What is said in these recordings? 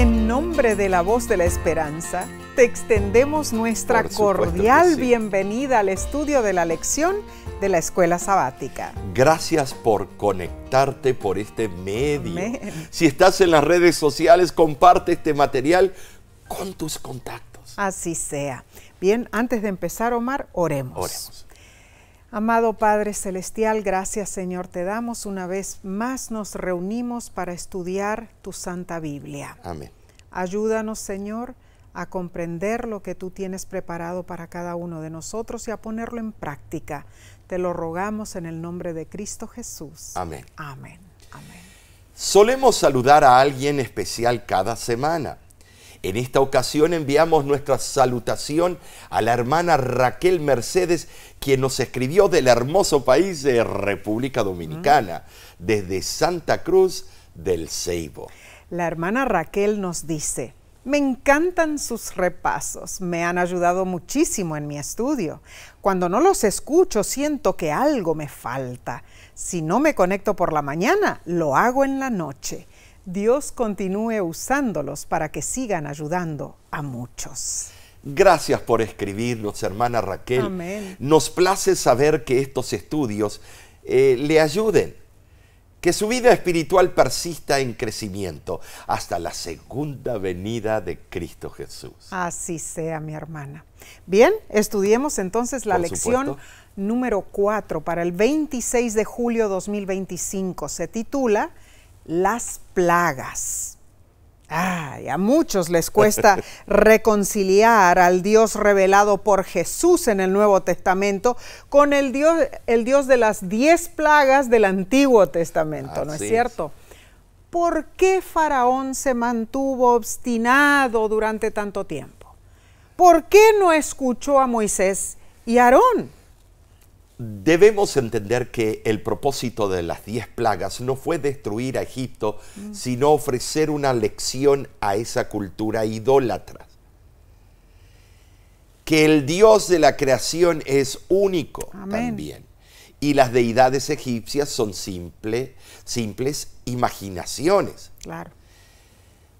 En nombre de la Voz de la Esperanza, te extendemos nuestra cordial bienvenida al estudio de la lección de la Escuela Sabática. Gracias por conectarte por este medio. Si estás en las redes sociales, comparte este material con tus contactos. Así sea. Bien, antes de empezar, Omar, oremos. Amado Padre Celestial, gracias Señor te damos. Una vez más nos reunimos para estudiar tu Santa Biblia. Amén. Ayúdanos, Señor, a comprender lo que tú tienes preparado para cada uno de nosotros y a ponerlo en práctica. Te lo rogamos en el nombre de Cristo Jesús. Amén. Amén. Amén. Solemos saludar a alguien especial cada semana. En esta ocasión enviamos nuestra salutación a la hermana Raquel Mercedes, quien nos escribió del hermoso país de República Dominicana, desde Santa Cruz del Ceibo. La hermana Raquel nos dice: me encantan sus repasos, me han ayudado muchísimo en mi estudio. Cuando no los escucho siento que algo me falta. Si no me conecto por la mañana, lo hago en la noche. Dios continúe usándolos para que sigan ayudando a muchos. Gracias por escribirnos, hermana Raquel. Amén. Nos place saber que estos estudios le ayuden, que su vida espiritual persista en crecimiento hasta la segunda venida de Cristo Jesús. Así sea, mi hermana. Bien, estudiemos entonces la lección número 4 para el 26 de julio 2025. Se titula Las plagas. Ay, a muchos les cuesta reconciliar al Dios revelado por Jesús en el Nuevo Testamento con el Dios de las 10 plagas del Antiguo Testamento, ¿no es cierto? ¿Por qué Faraón se mantuvo obstinado durante tanto tiempo? ¿Por qué no escuchó a Moisés y Aarón? Debemos entender que el propósito de las 10 plagas no fue destruir a Egipto, sino ofrecer una lección a esa cultura idólatra. Que el Dios de la creación es único. Amén. También. Y las deidades egipcias son simples imaginaciones. Claro.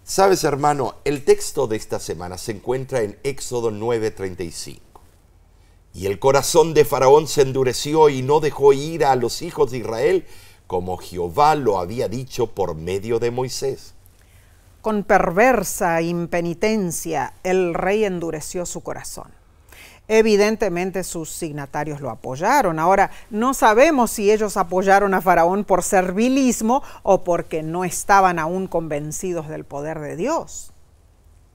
Sabes, hermano, el texto de esta semana se encuentra en Éxodo 9:35. Y el corazón de Faraón se endureció y no dejó ir a los hijos de Israel, como Jehová lo había dicho por medio de Moisés. Con perversa impenitencia, el rey endureció su corazón. Evidentemente sus signatarios lo apoyaron. Ahora, no sabemos si ellos apoyaron a Faraón por servilismo o porque no estaban aún convencidos del poder de Dios.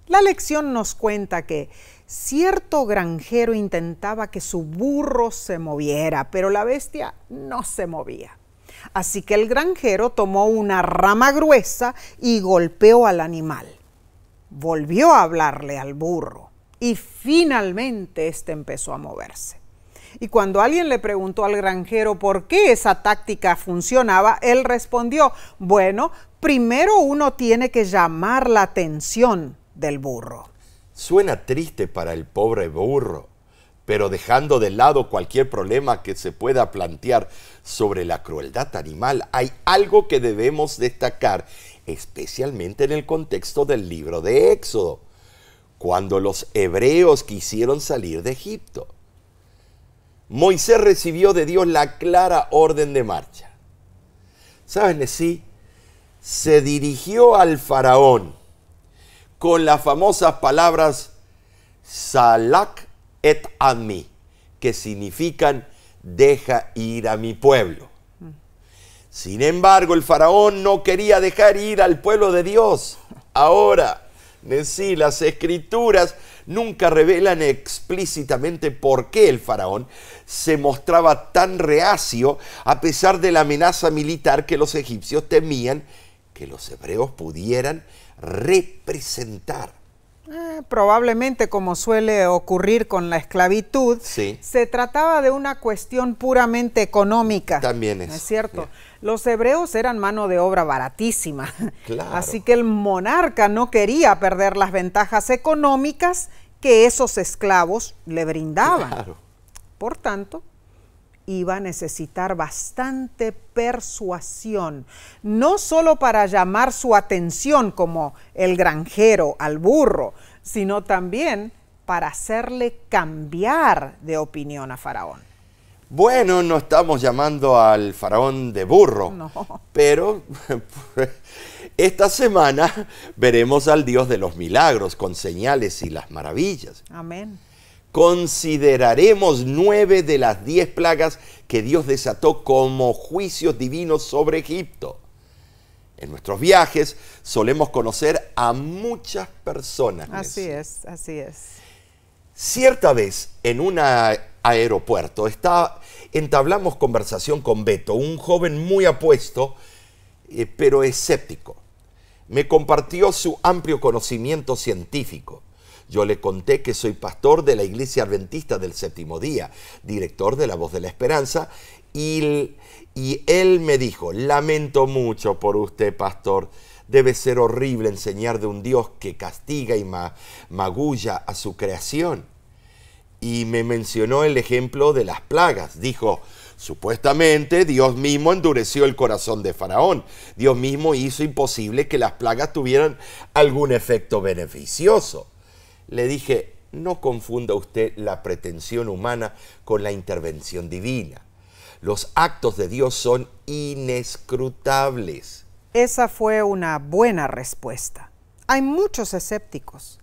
La lección nos cuenta que cierto granjero intentaba que su burro se moviera, pero la bestia no se movía. Así que el granjero tomó una rama gruesa y golpeó al animal. Volvió a hablarle al burro y finalmente éste empezó a moverse. Y cuando alguien le preguntó al granjero por qué esa táctica funcionaba, él respondió: bueno, primero uno tiene que llamar la atención del burro. Suena triste para el pobre burro, pero dejando de lado cualquier problema que se pueda plantear sobre la crueldad animal, hay algo que debemos destacar, especialmente en el contexto del libro de Éxodo, cuando los hebreos quisieron salir de Egipto. Moisés recibió de Dios la clara orden de marcha. ¿Saben? Sí, se dirigió al faraón con las famosas palabras Salak et ami, que significan deja ir a mi pueblo. Sin embargo, el faraón no quería dejar ir al pueblo de Dios. Ahora, sí, las escrituras nunca revelan explícitamente por qué el faraón se mostraba tan reacio a pesar de la amenaza militar que los egipcios temían que los hebreos pudieran representar. Probablemente, como suele ocurrir con la esclavitud, se trataba de una cuestión puramente económica. También es. ¿No es cierto? Los hebreos eran mano de obra baratísima. Claro. Así que el monarca no quería perder las ventajas económicas que esos esclavos le brindaban. Claro. Por tanto, iba a necesitar bastante persuasión, no solo para llamar su atención como el granjero al burro, sino también para hacerle cambiar de opinión a Faraón. Bueno, no estamos llamando al faraón de burro, No. pero esta semana veremos al Dios de los milagros con señales y las maravillas. Amén. Consideraremos 9 de las 10 plagas que Dios desató como juicios divinos sobre Egipto. En nuestros viajes solemos conocer a muchas personas. Así es, así es. Cierta vez en un aeropuerto entablamos conversación con Beto, un joven muy apuesto, pero escéptico. Me compartió su amplio conocimiento científico. Yo le conté que soy pastor de la Iglesia Adventista del Séptimo Día, director de La Voz de la Esperanza, y él me dijo: lamento mucho por usted, pastor. Debe ser horrible enseñar de un Dios que castiga y magulla a su creación. Y me mencionó el ejemplo de las plagas. Dijo: supuestamente Dios mismo endureció el corazón de Faraón. Dios mismo hizo imposible que las plagas tuvieran algún efecto beneficioso. Le dije: no confunda usted la pretensión humana con la intervención divina. Los actos de Dios son inescrutables. Esa fue una buena respuesta. Hay muchos escépticos.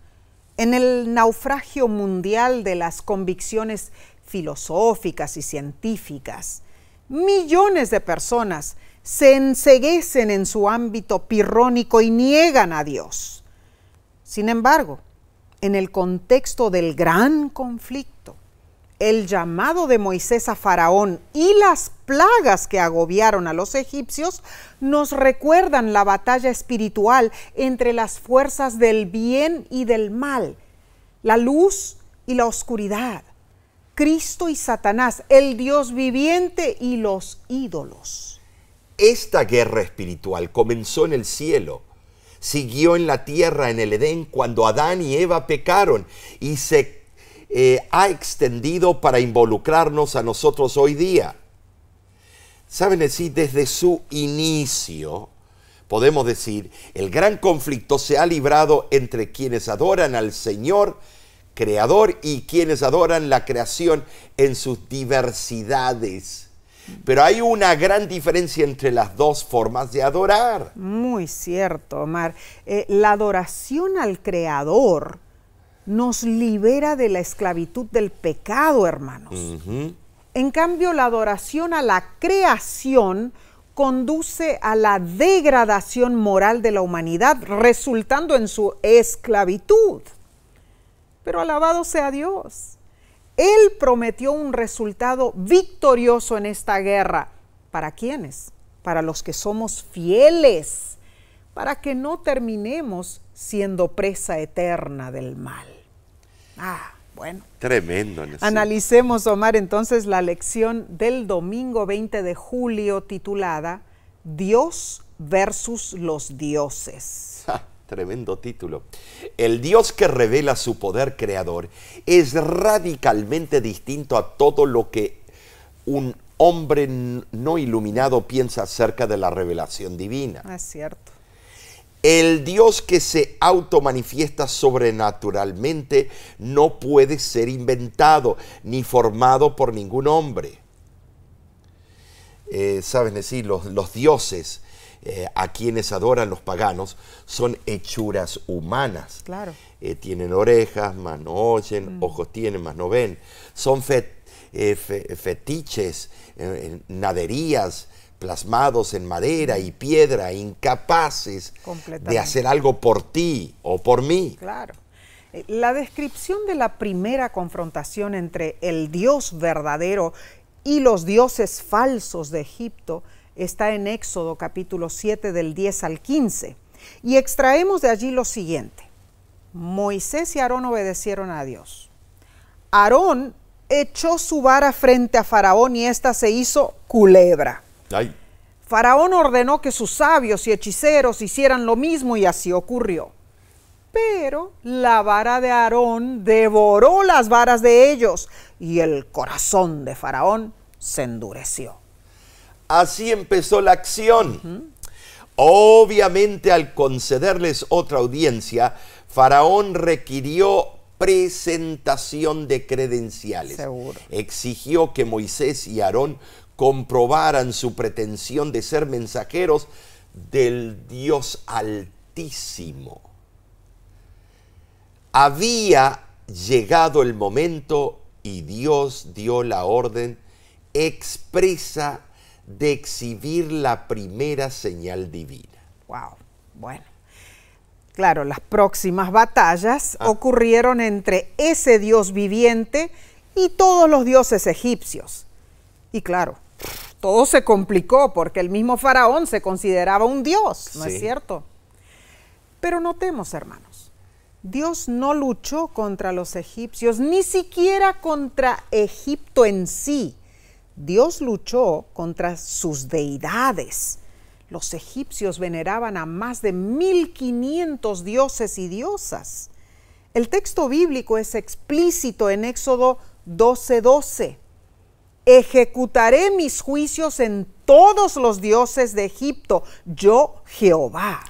En el naufragio mundial de las convicciones filosóficas y científicas, millones de personas se enceguecen en su ámbito pirrónico y niegan a Dios. Sin embargo, en el contexto del gran conflicto, el llamado de Moisés a Faraón y las plagas que agobiaron a los egipcios nos recuerdan la batalla espiritual entre las fuerzas del bien y del mal, la luz y la oscuridad, Cristo y Satanás, el Dios viviente y los ídolos. Esta guerra espiritual comenzó en el cielo, siguió en la tierra, en el Edén, cuando Adán y Eva pecaron, y se ha extendido para involucrarnos a nosotros hoy día. ¿Saben decir? Desde su inicio, podemos decir, el gran conflicto se ha librado entre quienes adoran al Señor Creador y quienes adoran la creación en sus diversidades. Pero hay una gran diferencia entre las dos formas de adorar. Muy cierto, Omar. La adoración al Creador nos libera de la esclavitud del pecado, hermanos. En cambio, la adoración a la creación conduce a la degradación moral de la humanidad, resultando en su esclavitud. Pero alabado sea Dios. Él prometió un resultado victorioso en esta guerra. ¿Para quiénes? Para los que somos fieles, para que no terminemos siendo presa eterna del mal. Bueno. Tremendo. ¿No? Analicemos, Omar, entonces la lección del domingo 20 de julio titulada Dios versus los dioses. Tremendo título. El Dios que revela su poder creador es radicalmente distinto a todo lo que un hombre no iluminado piensa acerca de la revelación divina. Es cierto. El Dios que se automanifiesta sobrenaturalmente no puede ser inventado ni formado por ningún hombre. Saben decir, los dioses a quienes adoran los paganos son hechuras humanas. Claro. Tienen orejas, mas no oyen, ojos tienen, mas no ven. Son fetiches, naderías, plasmados en madera y piedra, incapaces de hacer algo por ti o por mí. Claro. La descripción de la primera confrontación entre el Dios verdadero y los dioses falsos de Egipto está en Éxodo capítulo 7 del 10 al 15. Y extraemos de allí lo siguiente. Moisés y Aarón obedecieron a Dios. Aarón echó su vara frente a Faraón y ésta se hizo culebra. Ay. Faraón ordenó que sus sabios y hechiceros hicieran lo mismo y así ocurrió. Pero la vara de Aarón devoró las varas de ellos y el corazón de Faraón se endureció. Así empezó la acción. Obviamente, al concederles otra audiencia, Faraón requirió presentación de credenciales. Seguro. Exigió que Moisés y Aarón comprobaran su pretensión de ser mensajeros del Dios Altísimo. Había llegado el momento y Dios dio la orden expresa de exhibir la primera señal divina. Wow, bueno. Claro, las próximas batallas ocurrieron entre ese Dios viviente y todos los dioses egipcios. Y claro, todo se complicó porque el mismo Faraón se consideraba un dios, ¿no es cierto? Pero notemos, hermanos, Dios no luchó contra los egipcios, ni siquiera contra Egipto en sí. Dios luchó contra sus deidades. Los egipcios veneraban a más de 1500 dioses y diosas. El texto bíblico es explícito en Éxodo 12:12. Ejecutaré mis juicios en todos los dioses de Egipto, yo Jehová.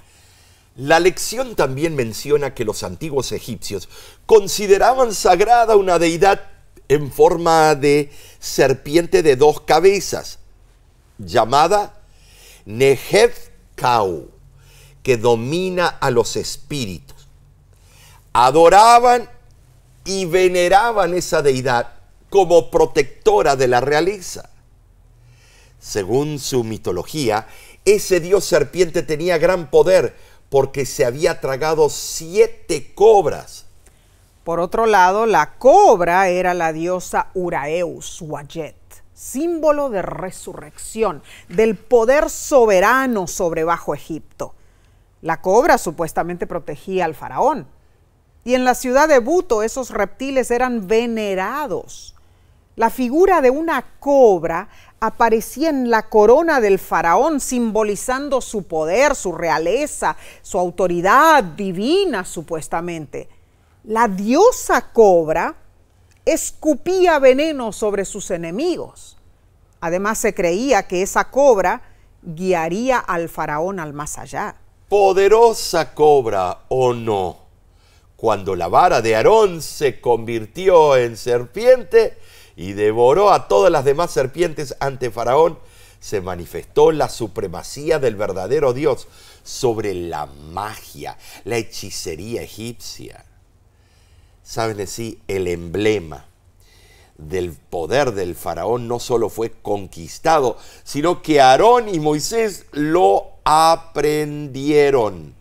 La lección también menciona que los antiguos egipcios consideraban sagrada una deidad en forma de serpiente de 2 cabezas, llamada Nehev-Kau, que domina a los espíritus. Adoraban y veneraban esa deidad como protectora de la realeza. Según su mitología, ese dios serpiente tenía gran poder porque se había tragado 7 cobras. Por otro lado, la cobra era la diosa Uraeus, Wayet, símbolo de resurrección, del poder soberano sobre Bajo Egipto. La cobra supuestamente protegía al faraón. Y en la ciudad de Buto esos reptiles eran venerados. La figura de una cobra aparecía en la corona del faraón, simbolizando su poder, su realeza, su autoridad divina supuestamente. La diosa cobra escupía veneno sobre sus enemigos. Además se creía que esa cobra guiaría al faraón al más allá. Poderosa cobra o no, cuando la vara de Aarón se convirtió en serpiente y devoró a todas las demás serpientes ante Faraón, se manifestó la supremacía del verdadero Dios sobre la magia, la hechicería egipcia. Saben decir, el emblema del poder del faraón no solo fue conquistado, sino que Aarón y Moisés lo aprendieron.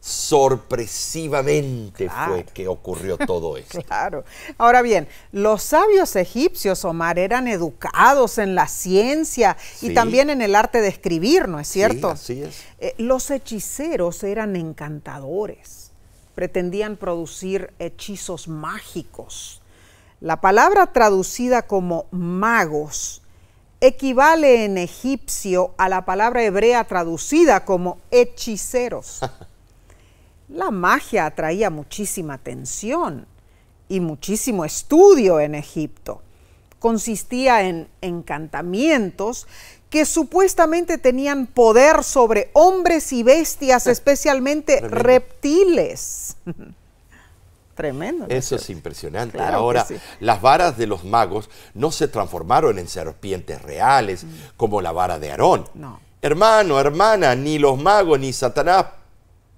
Sorpresivamente fue que ocurrió todo esto. Claro. Ahora bien, los sabios egipcios, Omar, eran educados en la ciencia y también en el arte de escribir, ¿no es cierto? Sí, así es. Los hechiceros eran encantadores, pretendían producir hechizos mágicos. La palabra traducida como magos equivale en egipcio a la palabra hebrea traducida como hechiceros. La magia atraía muchísima atención y muchísimo estudio en Egipto. Consistía en encantamientos que supuestamente tenían poder sobre hombres y bestias, especialmente reptiles. Tremendo. Eso es impresionante. Claro. Ahora, las varas de los magos no se transformaron en serpientes reales como la vara de Aarón. No. Hermano, hermana, ni los magos ni Satanás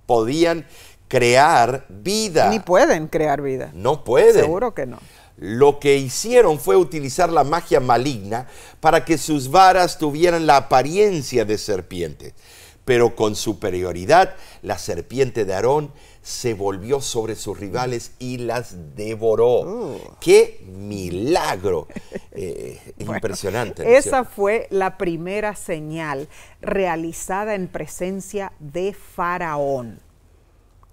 podían crear vida. Ni pueden crear vida. No pueden. Seguro que no. Lo que hicieron fue utilizar la magia maligna para que sus varas tuvieran la apariencia de serpientes. Pero con superioridad, la serpiente de Aarón se volvió sobre sus rivales y las devoró. ¡Qué milagro! Impresionante. ¿no? Esa fue la primera señal realizada en presencia de Faraón.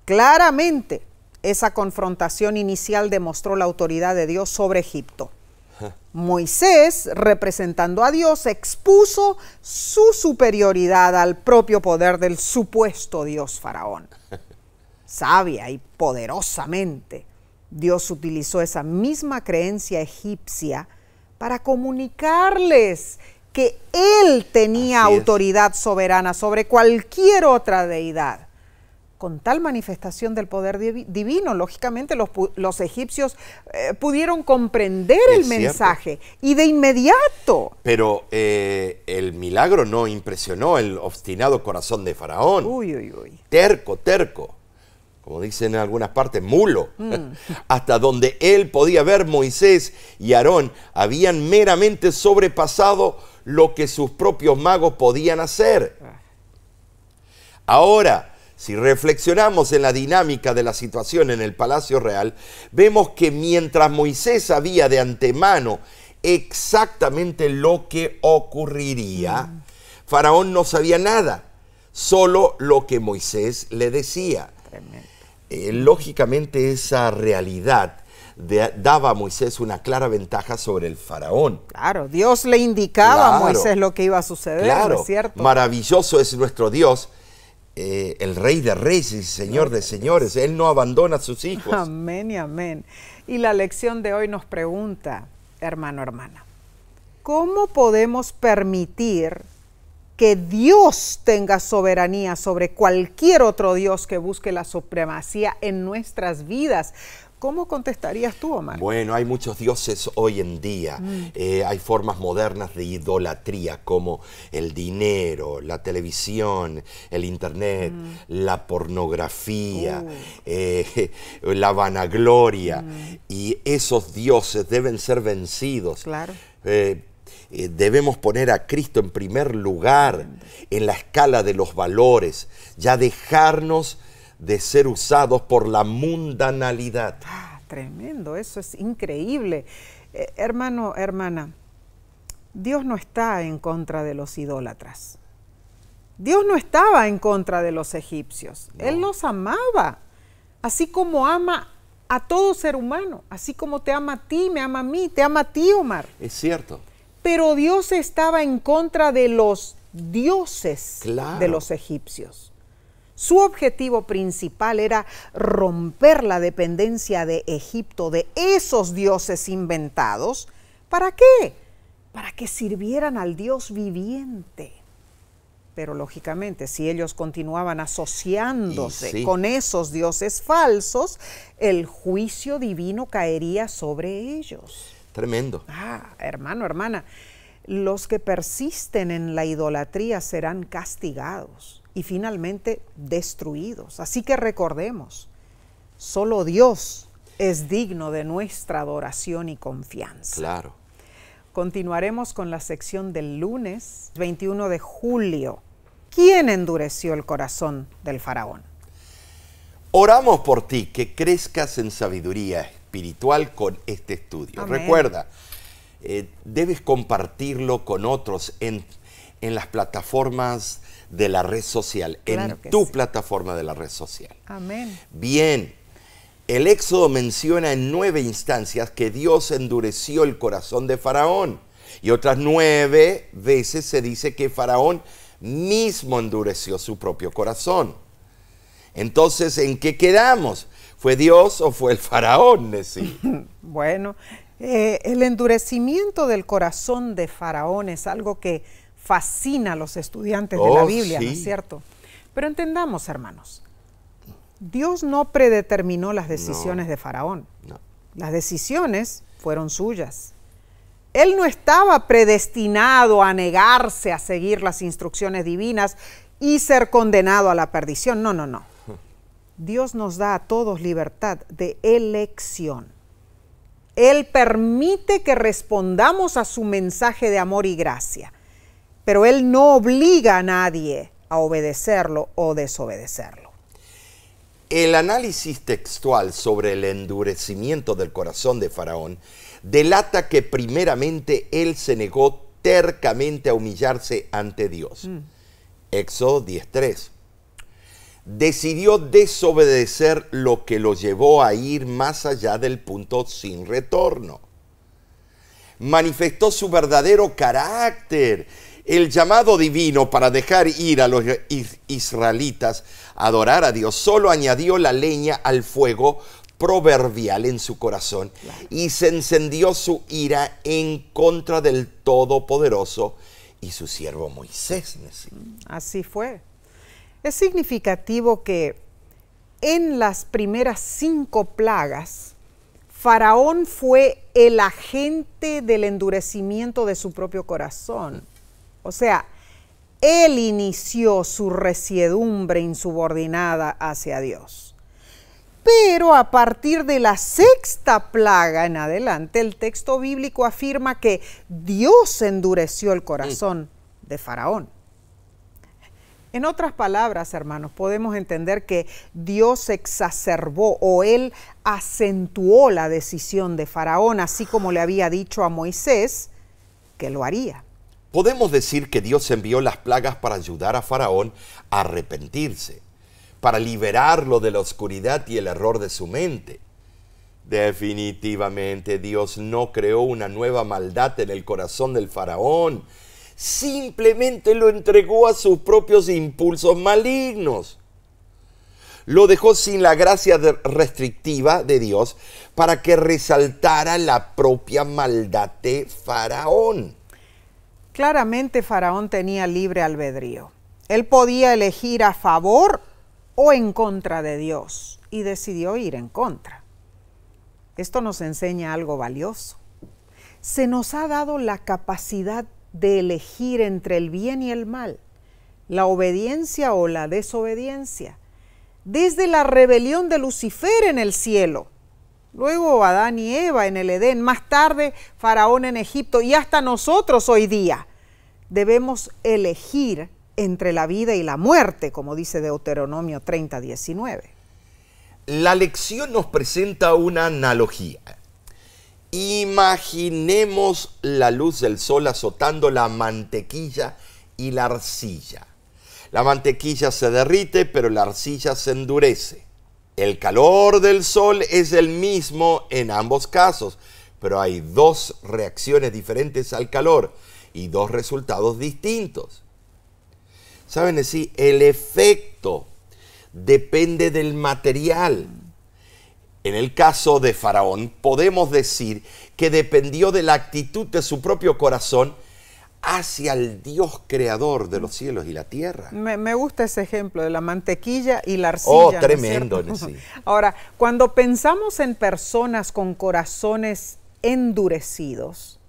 Claramente, esa confrontación inicial demostró la autoridad de Dios sobre Egipto. Moisés, representando a Dios, expuso su superioridad al propio poder del supuesto Dios Faraón. Sabia y poderosamente, Dios utilizó esa misma creencia egipcia para comunicarles que Él tenía autoridad soberana sobre cualquier otra deidad. Con tal manifestación del poder divino, lógicamente los egipcios pudieron comprender el mensaje y de inmediato. Pero el milagro no impresionó el obstinado corazón de Faraón. Uy, uy, uy. Terco, terco. Como dicen en algunas partes, mulo. Hasta donde él podía ver, Moisés y Aarón habían meramente sobrepasado lo que sus propios magos podían hacer. Ahora, si reflexionamos en la dinámica de la situación en el Palacio Real, vemos que mientras Moisés sabía de antemano exactamente lo que ocurriría, Faraón no sabía nada, solo lo que Moisés le decía. Lógicamente esa realidad daba a Moisés una clara ventaja sobre el faraón. Claro, Dios le indicaba a Moisés lo que iba a suceder, ¿no es cierto? Maravilloso es nuestro Dios, el Rey de Reyes y Señor de Señores. Él no abandona a sus hijos. Amén y amén. Y la lección de hoy nos pregunta, hermano, hermana, ¿cómo podemos permitir que Dios tenga soberanía sobre cualquier otro Dios que busque la supremacía en nuestras vidas? ¿Cómo contestarías tú, Omar? Bueno, hay muchos dioses hoy en día. Hay formas modernas de idolatría como el dinero, la televisión, el internet, la pornografía, la vanagloria. Y esos dioses deben ser vencidos. Claro. Debemos poner a Cristo en primer lugar en la escala de los valores, ya dejarnos de ser usados por la mundanalidad. Tremendo, eso es increíble. Hermano, hermana, Dios no está en contra de los idólatras. Dios no estaba en contra de los egipcios. No. Él los amaba, así como ama a todo ser humano, así como te ama a ti, me ama a mí, te ama a ti, Omar. Es cierto. Pero Dios estaba en contra de los dioses de los egipcios. Su objetivo principal era romper la dependencia de Egipto, de esos dioses inventados. ¿Para qué? Para que sirvieran al Dios viviente. Pero lógicamente, si ellos continuaban asociándose con esos dioses falsos, el juicio divino caería sobre ellos. Tremendo. Hermano, hermana, los que persisten en la idolatría serán castigados y finalmente destruidos. Así que recordemos, solo Dios es digno de nuestra adoración y confianza. Claro. Continuaremos con la sección del lunes 21 de julio. ¿Quién endureció el corazón del faraón? Oramos por ti, que crezcas en sabiduría espiritual con este estudio. Amén. Recuerda, debes compartirlo con otros en las plataformas de la red social, claro, en tu plataforma de la red social. Amén. Bien, el Éxodo menciona en 9 instancias que Dios endureció el corazón de Faraón, y otras 9 veces se dice que Faraón mismo endureció su propio corazón. Entonces, ¿en qué quedamos? ¿Fue Dios o fue el faraón, Nesí? Bueno, el endurecimiento del corazón de Faraón es algo que fascina a los estudiantes de la Biblia, ¿no es cierto? Pero entendamos, hermanos, Dios no predeterminó las decisiones de Faraón. No. Las decisiones fueron suyas. Él no estaba predestinado a negarse a seguir las instrucciones divinas y ser condenado a la perdición. No, no, no. Dios nos da a todos libertad de elección. Él permite que respondamos a su mensaje de amor y gracia, pero Él no obliga a nadie a obedecerlo o desobedecerlo. El análisis textual sobre el endurecimiento del corazón de Faraón delata que primeramente él se negó tercamente a humillarse ante Dios. Éxodo 10:3. Decidió desobedecer, lo que lo llevó a ir más allá del punto sin retorno. Manifestó su verdadero carácter. El llamado divino para dejar ir a los israelitas a adorar a Dios solo añadió la leña al fuego proverbial en su corazón, Claro. y se encendió su ira en contra del Todopoderoso y su siervo Moisés. Así fue. Es significativo que en las primeras 5 plagas, Faraón fue el agente del endurecimiento de su propio corazón. O sea, él inició su resiedumbre insubordinada hacia Dios. Pero a partir de la 6ª plaga en adelante, el texto bíblico afirma que Dios endureció el corazón de Faraón. En otras palabras, hermanos, podemos entender que Dios exacerbó o Él acentuó la decisión de Faraón, así como le había dicho a Moisés que lo haría. Podemos decir que Dios envió las plagas para ayudar a Faraón a arrepentirse, para liberarlo de la oscuridad y el error de su mente. Definitivamente Dios no creó una nueva maldad en el corazón del Faraón. Simplemente lo entregó a sus propios impulsos malignos. Lo dejó sin la gracia restrictiva de Dios para que resaltara la propia maldad de Faraón. Claramente Faraón tenía libre albedrío. Él podía elegir a favor o en contra de Dios y decidió ir en contra. Esto nos enseña algo valioso. Se nos ha dado la capacidad de elegir entre el bien y el mal, la obediencia o la desobediencia, desde la rebelión de Lucifer en el cielo, luego Adán y Eva en el Edén, más tarde Faraón en Egipto y hasta nosotros hoy día. Debemos elegir entre la vida y la muerte, como dice Deuteronomio 30:19. La lección nos presenta una analogía. Imaginemos la luz del sol azotando la mantequilla y la arcilla. La mantequilla se derrite, pero la arcilla se endurece. El calor del sol es el mismo en ambos casos, pero hay 2 reacciones diferentes al calor y 2 resultados distintos. ¿Saben así? El efecto depende del material. En el caso de Faraón, podemos decir que dependió de la actitud de su propio corazón hacia el Dios creador de los cielos y la tierra. Me gusta ese ejemplo de la mantequilla y la arcilla. Oh, ¿no es tremendo. cierto? Sí. Ahora, cuando pensamos en personas con corazones endurecidos,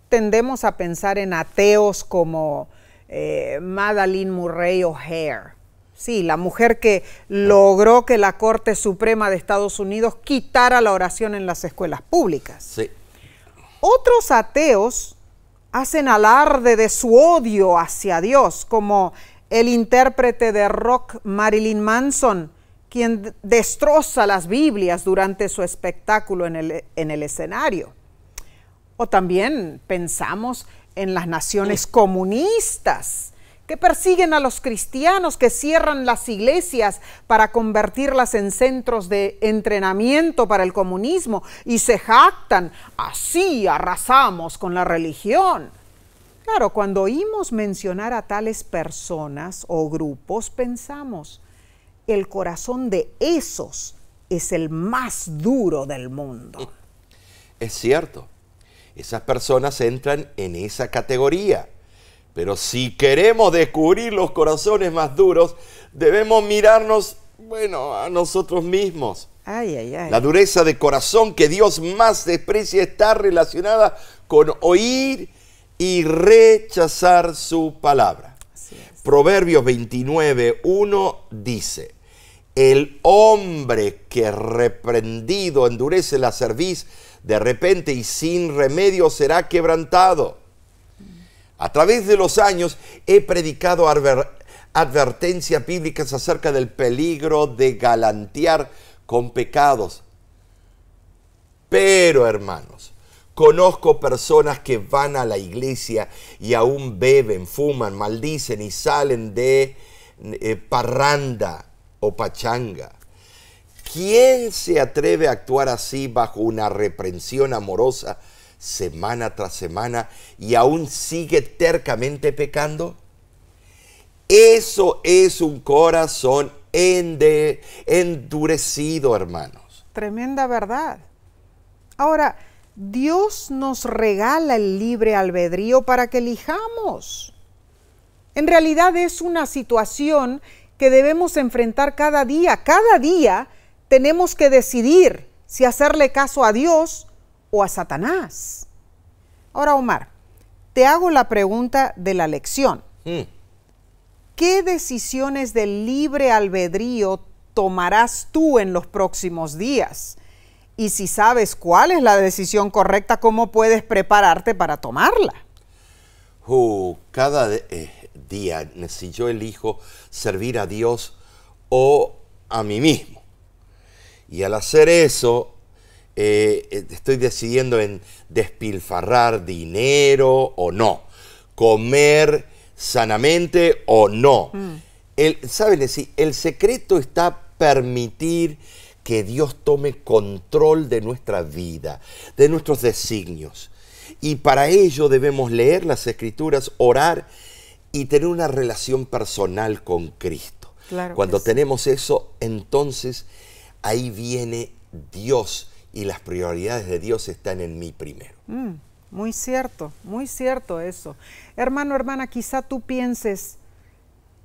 tendemos a pensar en ateos como Madalyn Murray O'Hair. Sí, la mujer que logró que la Corte Suprema de Estados Unidos quitara la oración en las escuelas públicas. Sí. Otros ateos hacen alarde de su odio hacia Dios, como el intérprete de rock Marilyn Manson, quien destroza las Biblias durante su espectáculo en el escenario. O también pensamos en las naciones comunistas, que persiguen a los cristianos, que cierran las iglesias para convertirlas en centros de entrenamiento para el comunismo y se jactan, así arrasamos con la religión. Claro, cuando oímos mencionar a tales personas o grupos, pensamos, el corazón de esos es el más duro del mundo. Es cierto, esas personas entran en esa categoría. Pero si queremos descubrir los corazones más duros, debemos mirarnos, a nosotros mismos. Ay, ay, ay. La dureza de corazón que Dios más desprecia está relacionada con oír y rechazar su palabra. Proverbios 29:1 dice, el hombre que reprendido endurece la cerviz, de repente y sin remedio será quebrantado. A través de los años he predicado advertencias bíblicas acerca del peligro de galantear con pecados. Pero, hermanos, conozco personas que van a la iglesia y aún beben, fuman, maldicen y salen de parranda o pachanga. ¿Quién se atreve a actuar así bajo una reprensión amorosa semana tras semana y aún sigue tercamente pecando? Eso es un corazón endurecido, hermanos. Tremenda verdad. Ahora, Dios nos regala el libre albedrío para que elijamos. En realidad es una situación que debemos enfrentar cada día. Cada día tenemos que decidir si hacerle caso a Dios o a Satanás. Ahora, Omar, te hago la pregunta de la lección. ¿Qué decisiones de libre albedrío tomarás tú en los próximos días? Y si sabes cuál es la decisión correcta, ¿cómo puedes prepararte para tomarla? Cada día, si yo elijo servir a Dios o a mí mismo. Y al hacer eso, estoy decidiendo en despilfarrar dinero o no, comer sanamente o no. ¿Saben decir? El secreto está permitir que Dios tome control de nuestra vida, de nuestros designios. Y para ello debemos leer las Escrituras, orar y tener una relación personal con Cristo. Claro. Cuando tenemos eso, entonces ahí viene Dios y las prioridades de Dios están en mí primero. Muy cierto eso. Hermano, hermana, quizá tú pienses,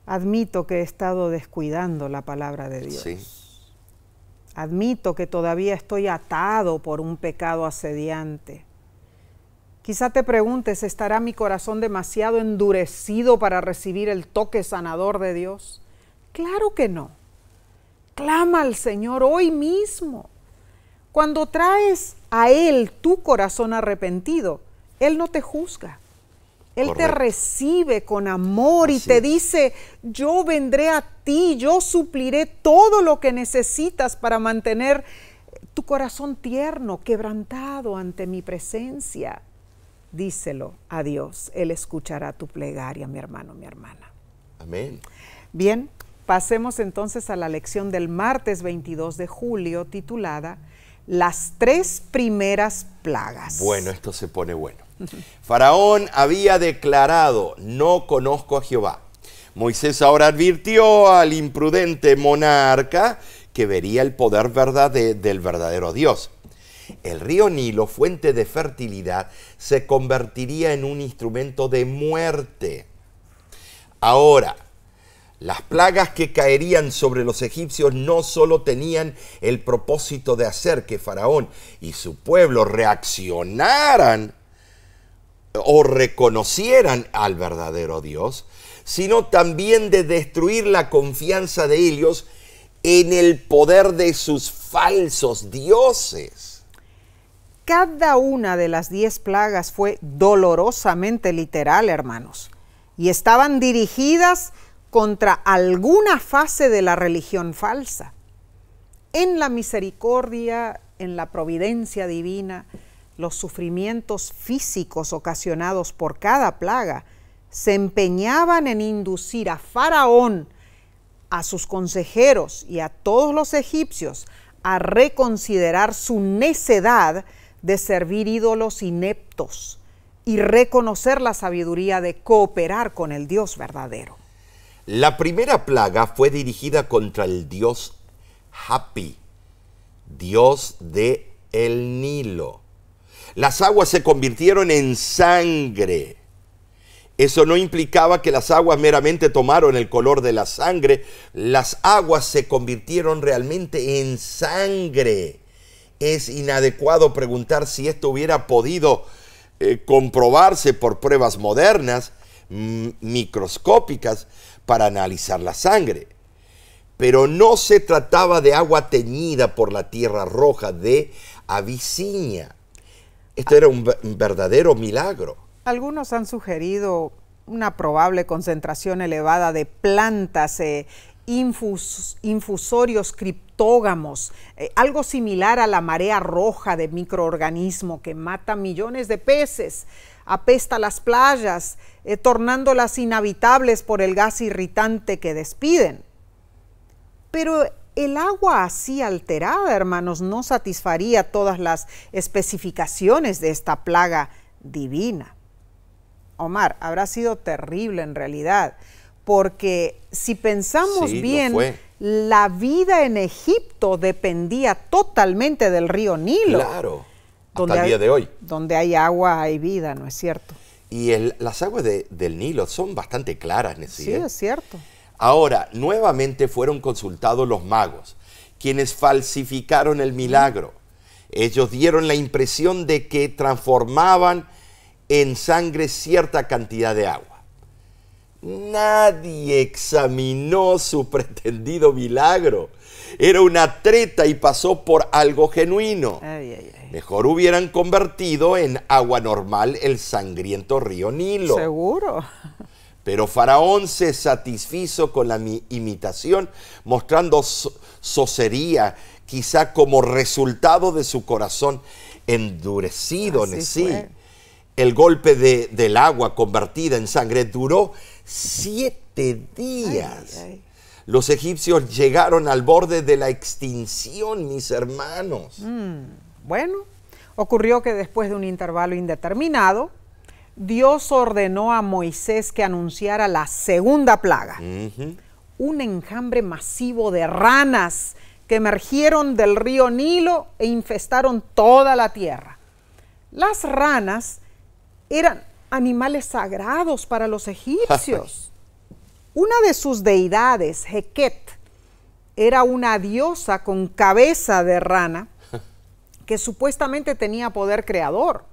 admito que he estado descuidando la palabra de Dios. Sí. Admito que todavía estoy atado por un pecado asediante. Quizá te preguntes, ¿estará mi corazón demasiado endurecido para recibir el toque sanador de Dios? Claro que no. Clama al Señor hoy mismo. Cuando traes a Él tu corazón arrepentido, Él no te juzga. Él Correcto. te recibe con amor y te dice, yo vendré a ti, yo supliré todo lo que necesitas para mantener tu corazón tierno, quebrantado ante mi presencia. Díselo a Dios, Él escuchará tu plegaria, mi hermano, mi hermana. Amén. Bien, pasemos entonces a la lección del martes 22 de julio, titulada Las 3 primeras plagas. Bueno, esto se pone bueno. Faraón había declarado, no conozco a Jehová. Moisés ahora advirtió al imprudente monarca que vería el poder del verdadero Dios. El río Nilo, fuente de fertilidad, se convertiría en un instrumento de muerte. Ahora, las plagas que caerían sobre los egipcios no solo tenían el propósito de hacer que Faraón y su pueblo reaccionaran o reconocieran al verdadero Dios, sino también de destruir la confianza de ellos en el poder de sus falsos dioses. Cada una de las 10 plagas fue dolorosamente literal, hermanos, y estaban dirigidas contra alguna fase de la religión falsa. En la misericordia, en la providencia divina, los sufrimientos físicos ocasionados por cada plaga se empeñaban en inducir a Faraón, a sus consejeros y a todos los egipcios a reconsiderar su necedad de servir ídolos ineptos y reconocer la sabiduría de cooperar con el Dios verdadero. La primera plaga fue dirigida contra el dios Hapi, dios de el Nilo. Las aguas se convirtieron en sangre. Eso no implicaba que las aguas meramente tomaron el color de la sangre. Las aguas se convirtieron realmente en sangre. Es inadecuado preguntar si esto hubiera podido comprobarse por pruebas modernas, microscópicas, para analizar la sangre. Pero no se trataba de agua teñida por la tierra roja de Abisinia. Esto era un verdadero milagro. Algunos han sugerido una probable concentración elevada de plantas, infusorios criptógamos, algo similar a la marea roja de microorganismo que mata millones de peces, apesta las playas, tornándolas inhabitables por el gas irritante que despiden. Pero el agua así alterada, hermanos, no satisfaría todas las especificaciones de esta plaga divina. Omar, habrá sido terrible en realidad, porque si pensamos Sí, lo bien, fue. la vida en Egipto dependía totalmente del río Nilo. Claro, hasta el día de hoy. Donde hay agua hay vida, ¿no es cierto? Y las aguas del Nilo son bastante claras, Nessie. Sí, es cierto. Ahora, nuevamente fueron consultados los magos, quienes falsificaron el milagro. Ellos dieron la impresión de que transformaban en sangre cierta cantidad de agua. Nadie examinó su pretendido milagro. Era una treta y pasó por algo genuino. Ay, ay, ay. Mejor hubieran convertido en agua normal el sangriento río Nilo. ¿Seguro? Pero Faraón se satisfizo con la imitación, mostrando socería, quizá como resultado de su corazón endurecido. Así fue. El golpe del agua convertida en sangre duró 7 días. Ay, ay. Los egipcios llegaron al borde de la extinción, mis hermanos. Bueno, ocurrió que después de un intervalo indeterminado, Dios ordenó a Moisés que anunciara la segunda plaga. Un enjambre masivo de ranas que emergieron del río Nilo e infestaron toda la tierra. Las ranas eran animales sagrados para los egipcios. Una de sus deidades, Heket, era una diosa con cabeza de rana que supuestamente tenía poder creador.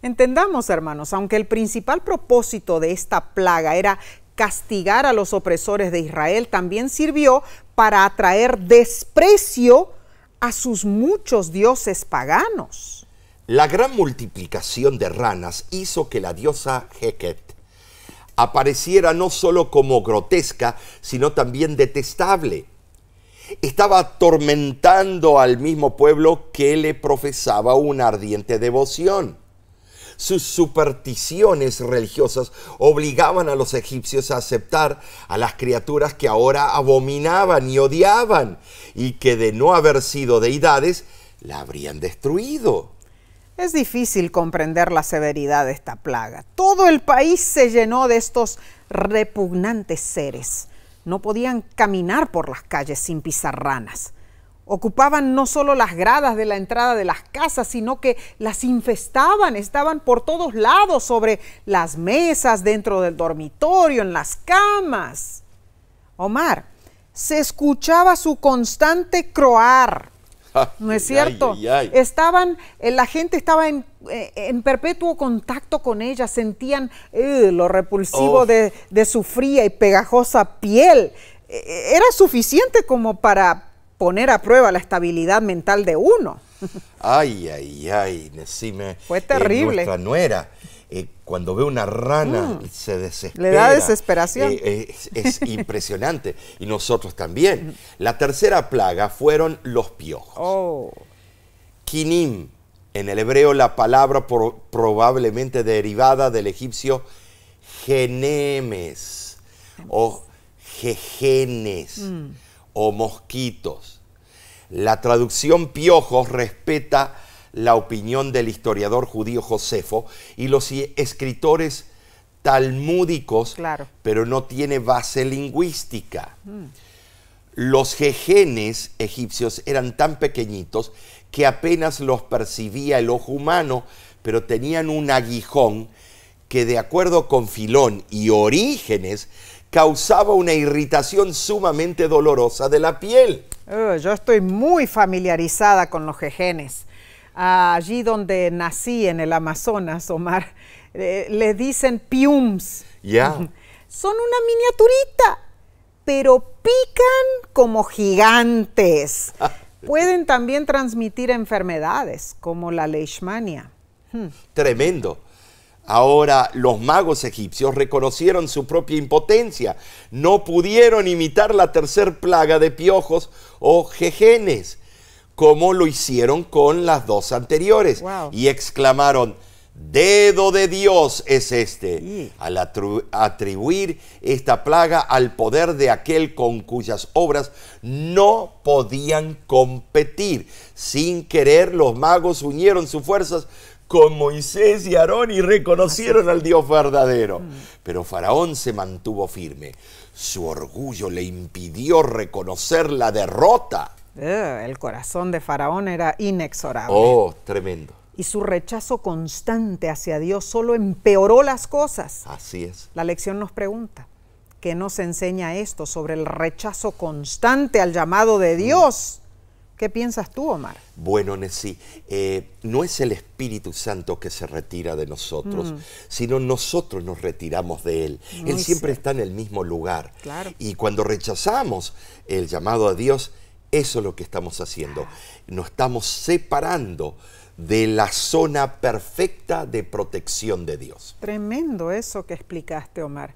Entendamos, hermanos, aunque el principal propósito de esta plaga era castigar a los opresores de Israel, también sirvió para atraer desprecio a sus muchos dioses paganos. La gran multiplicación de ranas hizo que la diosa Heket apareciera no solo como grotesca, sino también detestable. Estaba atormentando al mismo pueblo que le profesaba una ardiente devoción. Sus supersticiones religiosas obligaban a los egipcios a aceptar a las criaturas que ahora abominaban y odiaban, y que de no haber sido deidades, la habrían destruido. Es difícil comprender la severidad de esta plaga. Todo el país se llenó de estos repugnantes seres. No podían caminar por las calles sin pisar ranas. Ocupaban no solo las gradas de la entrada de las casas, sino que las infestaban. Estaban por todos lados, sobre las mesas, dentro del dormitorio, en las camas. Omar, se escuchaba su constante croar. ¿No es cierto? La gente estaba en perpetuo contacto con ella, sentían lo repulsivo de su fría y pegajosa piel. Era suficiente como para poner a prueba la estabilidad mental de uno. Ay, Nessie, fue terrible. Nuestra nuera, cuando ve una rana, se desespera. Le da desesperación. Es impresionante. Y nosotros también. La tercera plaga fueron los piojos. Kinim, en el hebreo la palabra probablemente derivada del egipcio genemes o jejenes o mosquitos. La traducción piojos respeta la opinión del historiador judío Josefo y los escritores talmúdicos, claro, pero no tiene base lingüística. Los jejenes egipcios eran tan pequeñitos que apenas los percibía el ojo humano, pero tenían un aguijón que, de acuerdo con Filón y Orígenes, causaba una irritación sumamente dolorosa de la piel. Yo estoy muy familiarizada con los jejenes. Allí donde nací, en el Amazonas, Omar, le dicen piums. Ya. Son una miniaturita, pero pican como gigantes. Pueden también transmitir enfermedades, como la leishmania. Tremendo. Ahora, los magos egipcios reconocieron su propia impotencia. No pudieron imitar la tercer plaga de piojos o jejenes, como lo hicieron con las dos anteriores. Wow. Y exclamaron: «Dedo de Dios es este», sí, al atribuir esta plaga al poder de aquel con cuyas obras no podían competir. Sin querer, los magos unieron sus fuerzas con Moisés y Aarón y reconocieron al Dios verdadero. Pero Faraón se mantuvo firme. Su orgullo le impidió reconocer la derrota. El corazón de Faraón era inexorable. Oh, tremendo. Y su rechazo constante hacia Dios solo empeoró las cosas. Así es. La lección nos pregunta, ¿qué nos enseña esto sobre el rechazo constante al llamado de Dios? ¿Qué piensas tú, Omar? Bueno, Nesí, no es el Espíritu Santo que se retira de nosotros, sino nosotros nos retiramos de Él. Él siempre está en el mismo lugar. Claro. Y cuando rechazamos el llamado a Dios, eso es lo que estamos haciendo. Nos estamos separando de la zona perfecta de protección de Dios. Tremendo eso que explicaste, Omar.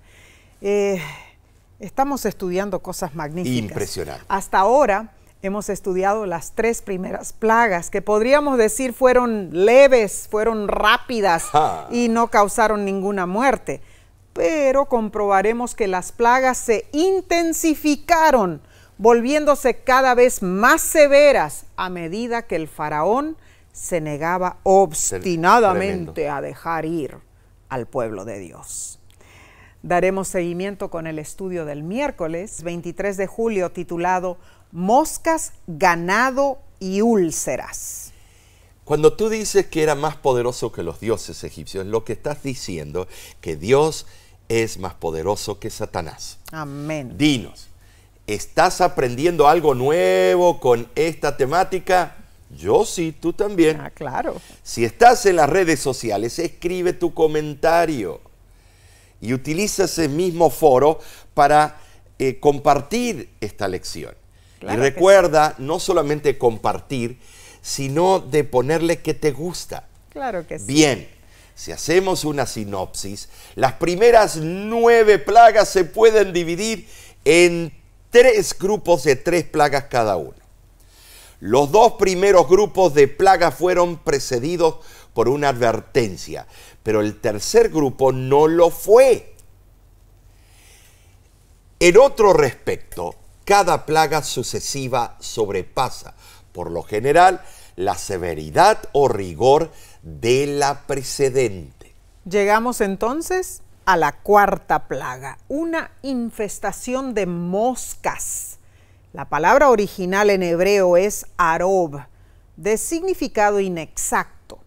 Estamos estudiando cosas magníficas. Impresionante. Hasta ahora hemos estudiado las 3 primeras plagas, que podríamos decir fueron leves, fueron rápidas y no causaron ninguna muerte. Pero comprobaremos que las plagas se intensificaron, volviéndose cada vez más severas a medida que el faraón se negaba obstinadamente a dejar ir al pueblo de Dios. Daremos seguimiento con el estudio del miércoles 23 de julio titulado Moscas, ganado y úlceras. Cuando tú dices que era más poderoso que los dioses egipcios, lo que estás diciendo que Dios es más poderoso que Satanás. Amén. Dinos, ¿estás aprendiendo algo nuevo con esta temática? Yo sí, tú también. Claro. Si estás en las redes sociales, escribe tu comentario y utiliza ese mismo foro para compartir esta lección. Claro, y recuerda no solamente compartir, sino de ponerle que te gusta. Claro que sí. Bien, si hacemos una sinopsis, las primeras 9 plagas se pueden dividir en 3 grupos de 3 plagas cada uno. Los 2 primeros grupos de plagas fueron precedidos por una advertencia, pero el tercer grupo no lo fue. En otro respecto, cada plaga sucesiva sobrepasa, por lo general, la severidad o rigor de la precedente. Llegamos entonces a la 4ª plaga, una infestación de moscas. La palabra original en hebreo es arob, de significado inexacto.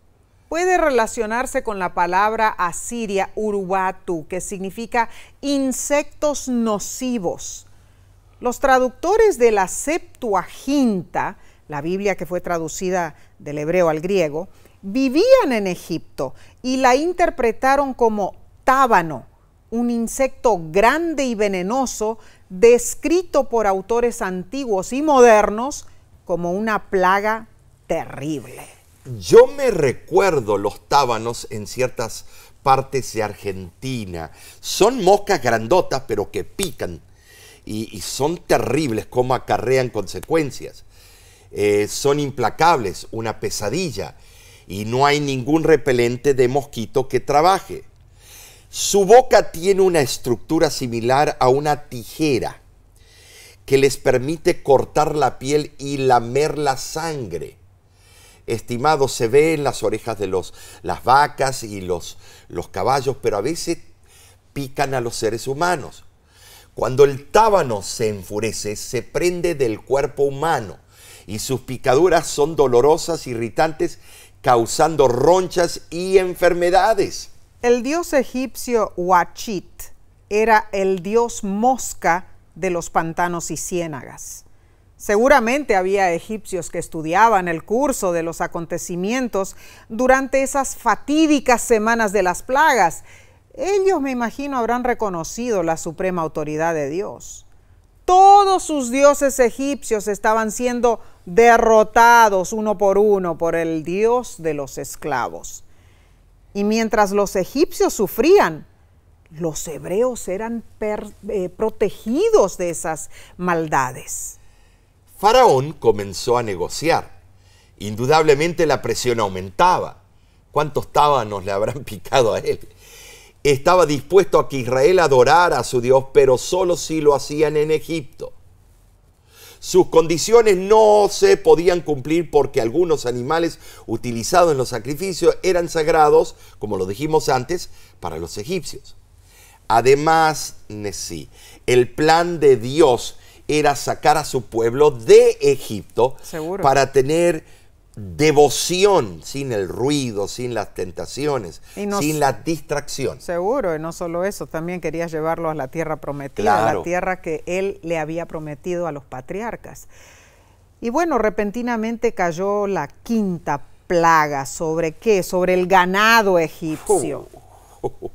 Puede relacionarse con la palabra asiria urbatu, que significa insectos nocivos. Los traductores de la Septuaginta, la Biblia que fue traducida del hebreo al griego, vivían en Egipto y la interpretaron como tábano, un insecto grande y venenoso descrito por autores antiguos y modernos como una plaga terrible. Yo me recuerdo los tábanos en ciertas partes de Argentina. Son moscas grandotas, pero que pican y son terribles, como acarrean consecuencias. Son implacables, una pesadilla, y no hay ningún repelente de mosquito que trabaje. Su boca tiene una estructura similar a una tijera que les permite cortar la piel y lamer la sangre. Estimado, se ve en las orejas de las vacas y los caballos, pero a veces pican a los seres humanos. Cuando el tábano se enfurece, se prende del cuerpo humano y sus picaduras son dolorosas, irritantes, causando ronchas y enfermedades. El dios egipcio Huachit era el dios mosca de los pantanos y ciénagas. Seguramente había egipcios que estudiaban el curso de los acontecimientos durante esas fatídicas semanas de las plagas. Ellos, me imagino, habrán reconocido la suprema autoridad de Dios. Todos sus dioses egipcios estaban siendo derrotados uno por el dios de los esclavos. Y mientras los egipcios sufrían, los hebreos eran protegidos de esas maldades. Faraón comenzó a negociar. Indudablemente la presión aumentaba. ¿Cuántos tábanos le habrán picado a él? Estaba dispuesto a que Israel adorara a su Dios, pero solo si lo hacían en Egipto. Sus condiciones no se podían cumplir porque algunos animales utilizados en los sacrificios eran sagrados, como lo dijimos antes, para los egipcios. Además, sí, el plan de Dios era sacar a su pueblo de Egipto. Seguro. Para tener devoción sin el ruido, sin las tentaciones, sin la distracción. Seguro, y no solo eso, también quería llevarlo a la tierra prometida, Claro. la tierra que él le había prometido a los patriarcas. Y bueno, repentinamente cayó la quinta plaga. ¿Sobre qué? Sobre el ganado egipcio.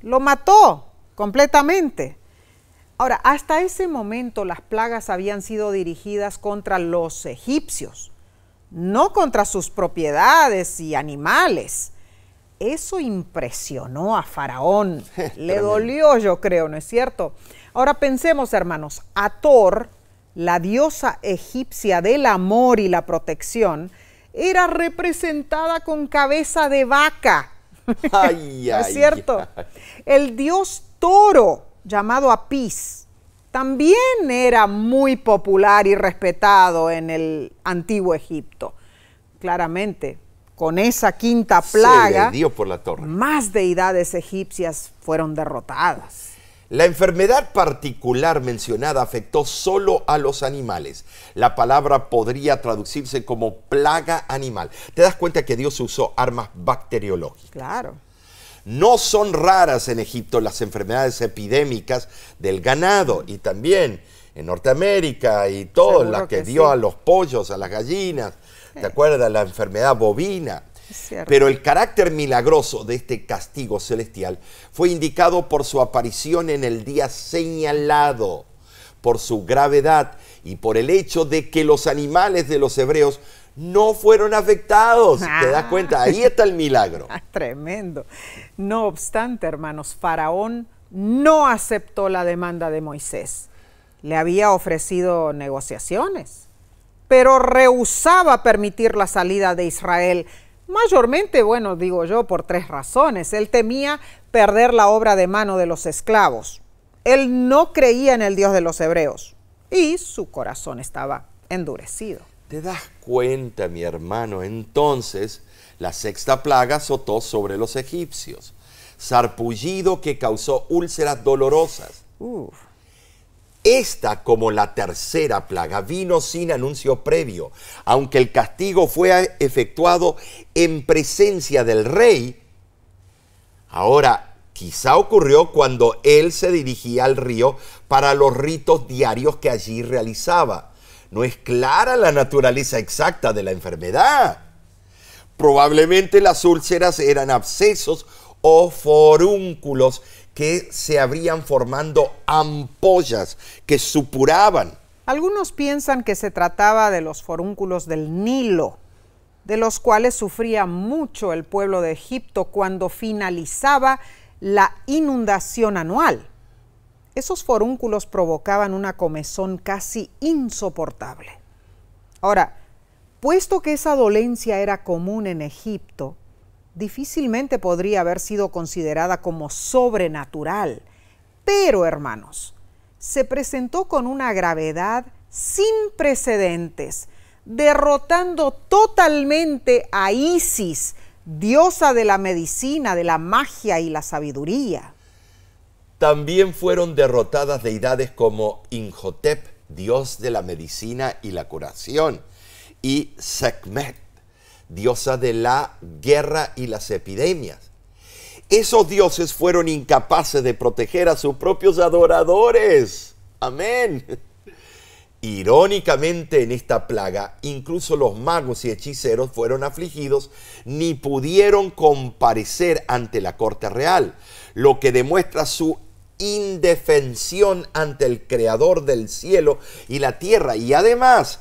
Lo mató completamente. Ahora, hasta ese momento las plagas habían sido dirigidas contra los egipcios, no contra sus propiedades y animales. Eso impresionó a Faraón. Le dolió, yo creo, ¿no es cierto? Ahora pensemos, hermanos, Hathor, la diosa egipcia del amor y la protección, era representada con cabeza de vaca. Ay, ¿No es ay, cierto? ay. El dios toro, llamado Apis, también era muy popular y respetado en el antiguo Egipto. Claramente, con esa quinta plaga, Se le dio por la torre. más deidades egipcias fueron derrotadas. La enfermedad particular mencionada afectó solo a los animales. La palabra podría traducirse como plaga animal. ¿Te das cuenta que Dios usó armas bacteriológicas? Claro. No son raras en Egipto las enfermedades epidémicas del ganado, y también en Norteamérica y todas Seguro las que que dio sí. a los pollos, a las gallinas. ¿Te acuerdas? La enfermedad bovina. Es cierto. Pero el carácter milagroso de este castigo celestial fue indicado por su aparición en el día señalado, por su gravedad y por el hecho de que los animales de los hebreos no fueron afectados. ¿Te das cuenta? Ahí está el milagro. Tremendo. No obstante, hermanos, Faraón no aceptó la demanda de Moisés. Le había ofrecido negociaciones, pero rehusaba permitir la salida de Israel. Mayormente, bueno, digo yo, por tres razones. Él temía perder la obra de mano de los esclavos. Él no creía en el Dios de los hebreos y su corazón estaba endurecido. ¿Te das cuenta, mi hermano? Entonces, la sexta plaga azotó sobre los egipcios, sarpullido que causó úlceras dolorosas. Esta, como la tercera plaga, vino sin anuncio previo. Aunque el castigo fue efectuado en presencia del rey, ahora quizá ocurrió cuando él se dirigía al río para los ritos diarios que allí realizaba. No es clara la naturaleza exacta de la enfermedad. Probablemente las úlceras eran abscesos o forúnculos que se habrían formando ampollas que supuraban. Algunos piensan que se trataba de los forúnculos del Nilo, de los cuales sufría mucho el pueblo de Egipto cuando finalizaba la inundación anual. Esos forúnculos provocaban una comezón casi insoportable. Ahora, puesto que esa dolencia era común en Egipto, difícilmente podría haber sido considerada como sobrenatural. Pero, hermanos, se presentó con una gravedad sin precedentes, derrotando totalmente a Isis, diosa de la medicina, de la magia y la sabiduría. También fueron derrotadas deidades como Imhotep, dios de la medicina y la curación, y Sekhmet, diosa de la guerra y las epidemias. Esos dioses fueron incapaces de proteger a sus propios adoradores. Amén. Irónicamente, en esta plaga, incluso los magos y hechiceros fueron afligidos, ni pudieron comparecer ante la corte real, lo que demuestra su indefensión ante el Creador del cielo y la tierra. Y además,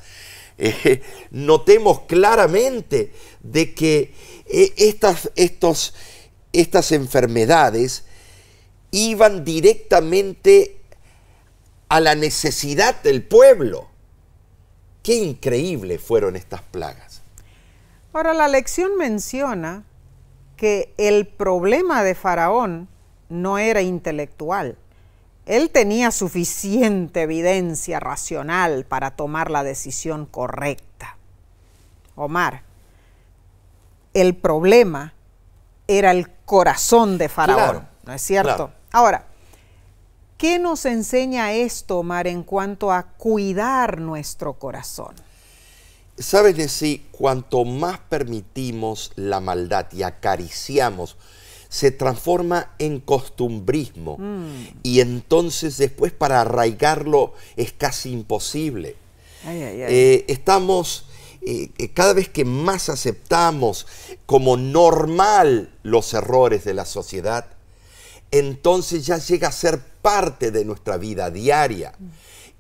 notemos claramente de que estas enfermedades iban directamente a la necesidad del pueblo. Qué increíbles fueron estas plagas. Ahora, la lección menciona que el problema de Faraón no era intelectual, Él tenía suficiente evidencia racional para tomar la decisión correcta. Omar, el problema era el corazón de Faraón, Claro, ¿no es cierto? claro. Ahora, ¿qué nos enseña esto, Omar, en cuanto a cuidar nuestro corazón? ¿Sabes, Nessie? Cuanto más permitimos la maldad y acariciamos, se transforma en costumbrismo. Y entonces después para arraigarlo es casi imposible. Ay, ay, ay. Estamos, cada vez que más aceptamos como normal los errores de la sociedad, entonces ya llega a ser parte de nuestra vida diaria.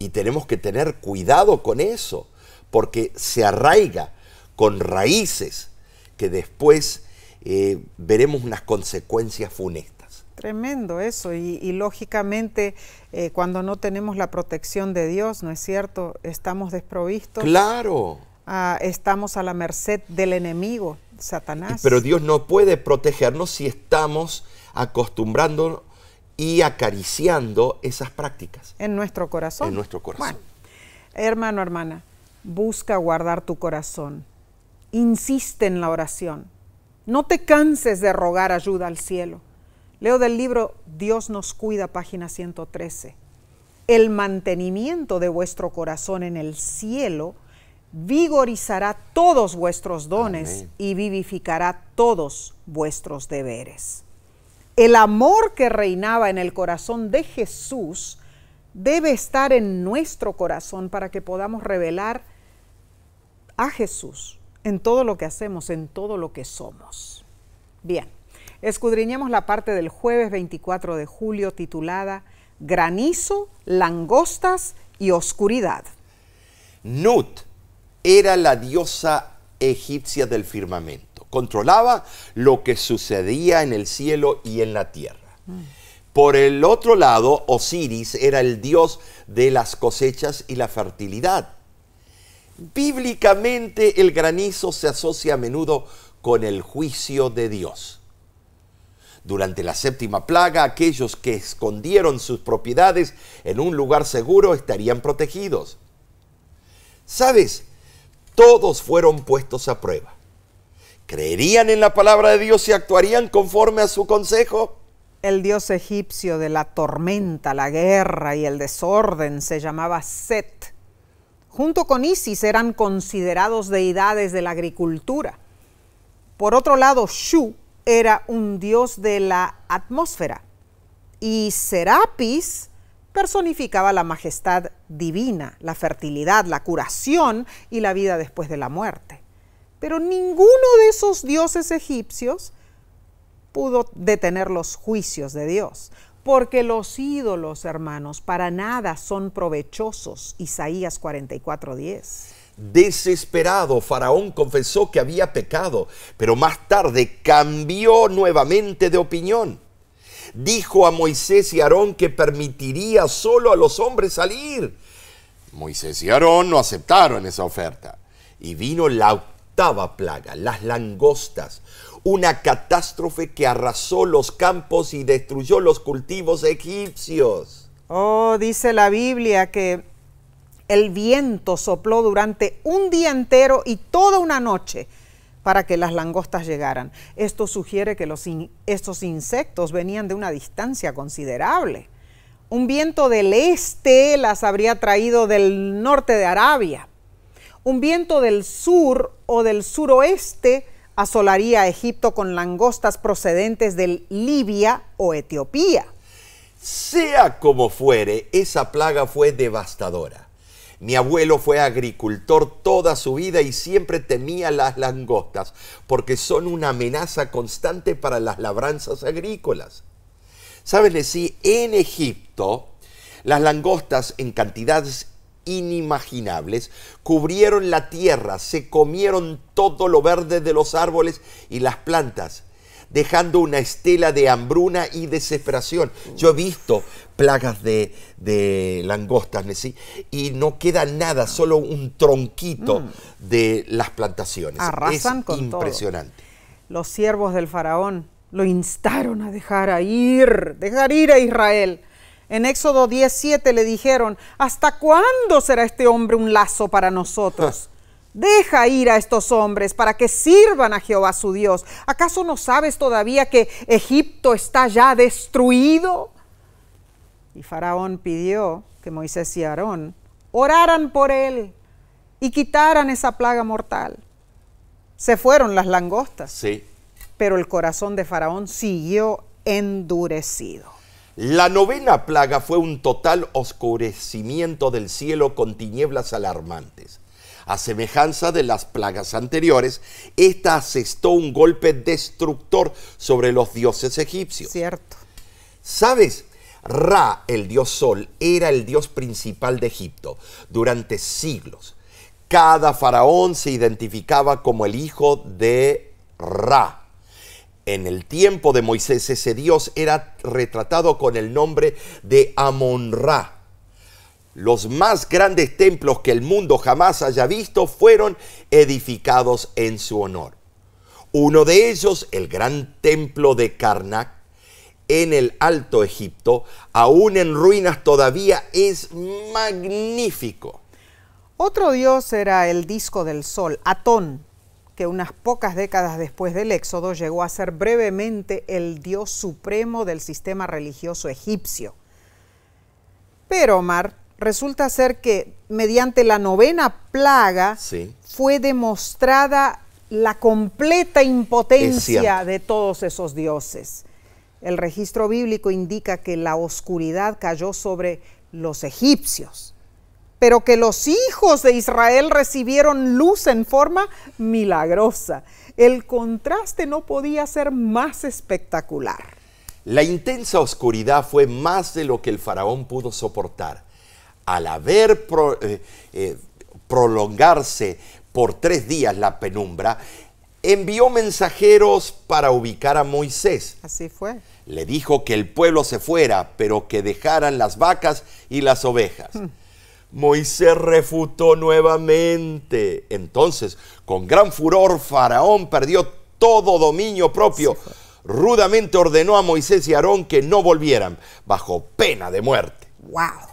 Y tenemos que tener cuidado con eso, porque se arraiga con raíces que después veremos unas consecuencias funestas. Tremendo eso, y lógicamente cuando no tenemos la protección de Dios, ¿no es cierto? Estamos desprovistos. Claro. Estamos a la merced del enemigo, Satanás. Pero Dios no puede protegernos si estamos acostumbrando y acariciando esas prácticas. En nuestro corazón. En nuestro corazón. Bueno, hermano, hermana, busca guardar tu corazón. Insiste en la oración. No te canses de rogar ayuda al cielo. Leo del libro Dios nos cuida, página 113. El mantenimiento de vuestro corazón en el cielo vigorizará todos vuestros dones. Amén. Y vivificará todos vuestros deberes. El amor que reinaba en el corazón de Jesús debe estar en nuestro corazón para que podamos revelar a Jesús en todo lo que hacemos, en todo lo que somos. Bien, escudriñemos la parte del jueves 24 de julio titulada Granizo, langostas y oscuridad. Nut era la diosa egipcia del firmamento. Controlaba lo que sucedía en el cielo y en la tierra. Por el otro lado, Osiris era el dios de las cosechas y la fertilidad. Bíblicamente, el granizo se asocia a menudo con el juicio de Dios. Durante la séptima plaga, aquellos que escondieron sus propiedades en un lugar seguro estarían protegidos. ¿Sabes? Todos fueron puestos a prueba. ¿Creerían en la palabra de Dios y actuarían conforme a su consejo? El dios egipcio de la tormenta, la guerra y el desorden se llamaba Set. Junto con Isis eran considerados deidades de la agricultura. Por otro lado, Shu era un dios de la atmósfera y Serapis personificaba la majestad divina, la fertilidad, la curación y la vida después de la muerte. Pero ninguno de esos dioses egipcios pudo detener los juicios de Dios, porque los ídolos, hermanos, para nada son provechosos. Isaías 44:10. Desesperado, Faraón confesó que había pecado, pero más tarde cambió nuevamente de opinión. Dijo a Moisés y Aarón que permitiría solo a los hombres salir. Moisés y Aarón no aceptaron esa oferta. Y vino la octava plaga, las langostas, una catástrofe que arrasó los campos y destruyó los cultivos egipcios. Oh, dice la Biblia que el viento sopló durante un día entero y toda una noche para que las langostas llegaran. Esto sugiere que estos insectos venían de una distancia considerable. Un viento del este las habría traído del norte de Arabia. Un viento del sur o del suroeste asolaría a Egipto con langostas procedentes de Libia o Etiopía. Sea como fuere, esa plaga fue devastadora. Mi abuelo fue agricultor toda su vida y siempre temía las langostas porque son una amenaza constante para las labranzas agrícolas. ¿Sabes? Sí, en Egipto, las langostas en cantidades inimaginables cubrieron la tierra, se comieron todo lo verde de los árboles y las plantas, dejando una estela de hambruna y desesperación. Yo he visto plagas de langostas, ¿sí? Y no queda nada, solo un tronquito de las plantaciones. Arrasan es con impresionante. todo. Los siervos del faraón lo instaron a dejar ir a Israel. En Éxodo 10:7 le dijeron, ¿hasta cuándo será este hombre un lazo para nosotros? Deja ir a estos hombres para que sirvan a Jehová su Dios. ¿Acaso no sabes todavía que Egipto está ya destruido? Y Faraón pidió que Moisés y Aarón oraran por él y quitaran esa plaga mortal. Se fueron las langostas, Sí. pero el corazón de Faraón siguió endurecido. La novena plaga fue un total oscurecimiento del cielo con tinieblas alarmantes. A semejanza de las plagas anteriores, esta asestó un golpe destructor sobre los dioses egipcios. Cierto. ¿Sabes? Ra, el dios sol, era el dios principal de Egipto durante siglos. Cada faraón se identificaba como el hijo de Ra. En el tiempo de Moisés, ese dios era retratado con el nombre de Amon-Ra. Los más grandes templos que el mundo jamás haya visto fueron edificados en su honor. Uno de ellos, el gran templo de Karnak, en el Alto Egipto, aún en ruinas todavía, es magnífico. Otro dios era el disco del sol, Atón, que unas pocas décadas después del Éxodo llegó a ser brevemente el dios supremo del sistema religioso egipcio. Pero, Omar, resulta ser que mediante la novena plaga Sí. fue demostrada la completa Es impotencia cierto. de todos esos dioses. El registro bíblico indica que la oscuridad cayó sobre los egipcios, pero que los hijos de Israel recibieron luz en forma milagrosa. El contraste no podía ser más espectacular. La intensa oscuridad fue más de lo que el faraón pudo soportar. Al haber prolongarse por 3 días la penumbra, envió mensajeros para ubicar a Moisés. Así fue. Le dijo que el pueblo se fuera, pero que dejaran las vacas y las ovejas. Moisés refutó nuevamente. Entonces, con gran furor, Faraón perdió todo dominio propio. Rudamente ordenó a Moisés y Aarón que no volvieran, bajo pena de muerte. ¡Wow!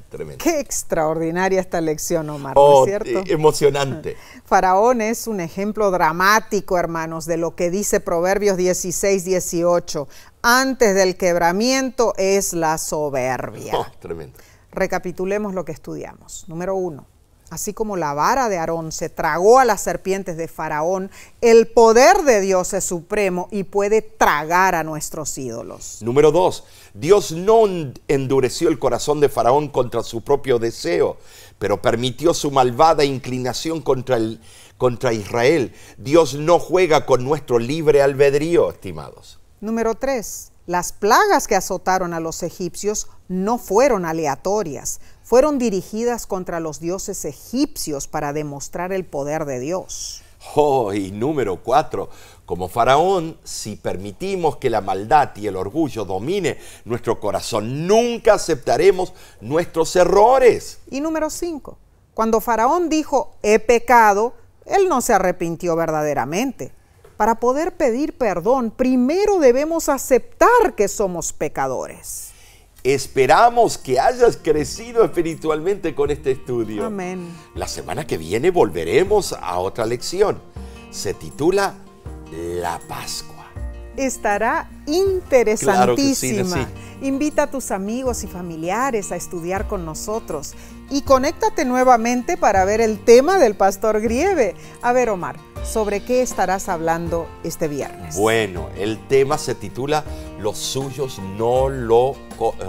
Tremendo. Qué extraordinaria esta lección, Omar, ¿no es cierto? Emocionante. Faraón es un ejemplo dramático, hermanos, de lo que dice Proverbios 16:18. Antes del quebramiento es la soberbia. Tremendo. Recapitulemos lo que estudiamos. Número 1. Así como la vara de Aarón se tragó a las serpientes de Faraón, el poder de Dios es supremo y puede tragar a nuestros ídolos. Número 2, Dios no endureció el corazón de Faraón contra su propio deseo, pero permitió su malvada inclinación contra Israel. Dios no juega con nuestro libre albedrío, estimados. Número 3. Las plagas que azotaron a los egipcios no fueron aleatorias, fueron dirigidas contra los dioses egipcios para demostrar el poder de Dios. Y número 4, como Faraón, si permitimos que la maldad y el orgullo domine nuestro corazón, nunca aceptaremos nuestros errores. Y número 5, cuando Faraón dijo, he pecado, él no se arrepintió verdaderamente. Para poder pedir perdón, primero debemos aceptar que somos pecadores. Esperamos que hayas crecido espiritualmente con este estudio. Amén. La semana que viene volveremos a otra lección. Se titula La Pascua. Estará interesantísima. Claro que sí. Invita a tus amigos y familiares a estudiar con nosotros y conéctate nuevamente para ver el tema del Pastor Grieve. A ver, Omar, ¿sobre qué estarás hablando este viernes? Bueno, el tema se titula Los suyos no lo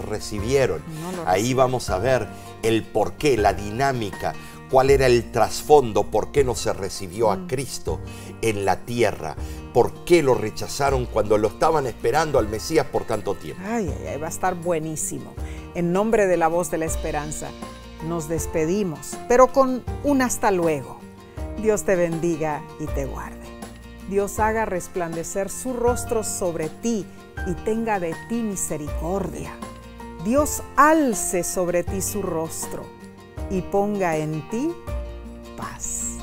recibieron. Ahí vamos a ver el porqué, la dinámica, cuál era el trasfondo, por qué no se recibió a Cristo en la tierra, por qué lo rechazaron cuando lo estaban esperando al Mesías por tanto tiempo. Ay, va a estar buenísimo. En nombre de la Voz de la Esperanza, nos despedimos, pero con un hasta luego. Dios te bendiga y te guarde. Dios haga resplandecer su rostro sobre ti y tenga de ti misericordia. Dios alce sobre ti su rostro y ponga en ti paz.